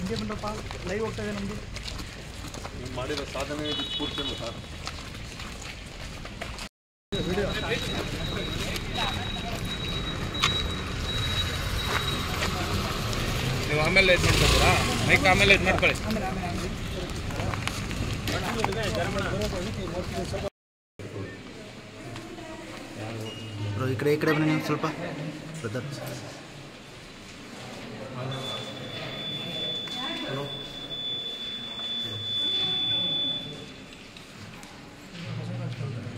ಹಿಂಗೆ ಬಂದಪ್ಪ ಲೈವ್ ಹೋಗ್ತಾ ಇದೆ ನಮ್ಮದು ನೀವು ಮಾಡಿರೋ ಸಾಧನೆ ಸ್ಫೂರ್ತಿ ಅಲ್ಲ ಸರ್ ವಿಡಿಯೋ ನೀವು ಆಮೇಲೆ ಇದು ಮಾಡ್ಕೊತೀರಾ ಮೈಕ್ ಆಮೇಲೆ ಇದು ಮಾಡ್ಕೊಳ್ಳಿ ಈ ಕಡೆ ಬನ್ನಿ ಸ್ವಲ್ಪ ಬ್ರದರ್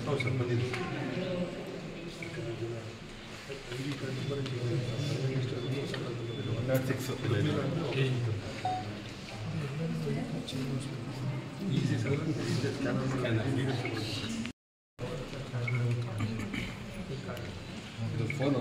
ಹೌದು ಸರ್ ಬಂದಿದ್ದೀವಿ ಫೋನ್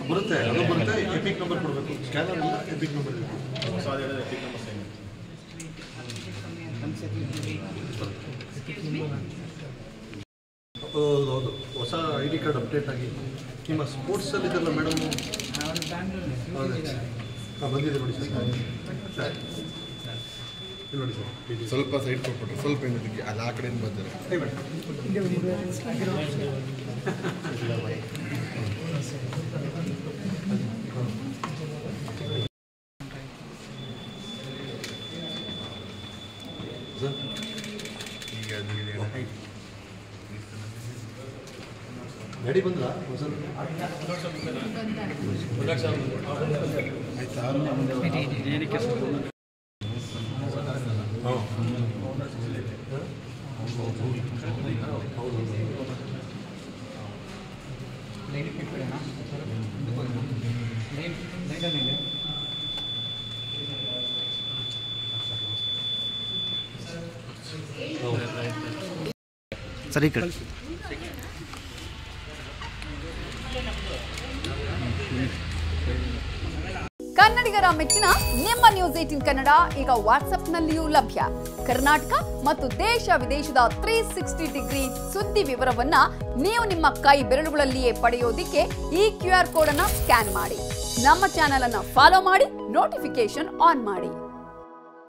ಬರುತ್ತೆ ಅದು ಬರುತ್ತೆ ಎಪಿಕ್ ನಂಬರ್ ಕೊಡಬೇಕು ಸ್ಕ್ಯಾನರ್ ಇಲ್ಲ ಎಪಿಕ್ ನಂಬರ್ ಎಪಿಕ್ ನಂಬರ್ ಹೌದು ಹೊಸ ಐ ಡಿ ಕಾರ್ಡ್ ಅಪ್ಡೇಟ್ ಆಗಿ ನಿಮ್ಮ ಸ್ಪೋರ್ಟ್ಸಲ್ಲಿ ಇದೆಲ್ಲ ಮೇಡಮ್ ಹಾಂ ಬಂದಿದೆ ನೋಡಿ ಸರ್ ನೋಡಿ ಸರ್ ಸ್ವಲ್ಪ ಸೈಡ್ ಕೊಟ್ಬಿಟ್ರೆ ಸ್ವಲ್ಪ ಏನಕ್ಕೆ ಅಲ್ಲಿ ಆ ಕಡೆಯಿಂದ ಬರ್ತಾರೆ ಗಾಡಿ ಬಂದ್ರಾ ಸರಿ ಕಡೆ ಕನ್ನಡಿಗರ ಮೆಚ್ಚಿನ ನಿಮ್ಮ ನ್ಯೂಸ್ 18 ಕನ್ನಡ ಈಗ ವಾಟ್ಸ್ಆಪ್ನಲ್ಲಿಯೂ ಲಭ್ಯ. ಕರ್ನಾಟಕ ಮತ್ತು ದೇಶ ವಿದೇಶದ 360 ಡಿಗ್ರಿ ಸುದ್ದಿ ವಿವರವನ್ನ ನೀವು ನಿಮ್ಮ ಕೈ ಬೆರಳುಗಳಲ್ಲಿಯೇ ಪಡೆಯೋದಿಕ್ಕೆ ಈ QR ಕೋಡ್ ಅನ್ನು ಸ್ಕ್ಯಾನ್ ಮಾಡಿ. ನಮ್ಮ ಚಾನೆಲ್ ಅನ್ನು ಫಾಲೋ ಮಾಡಿ, ನೋಟಿಫಿಕೇಶನ್ ಆನ್ ಮಾಡಿ.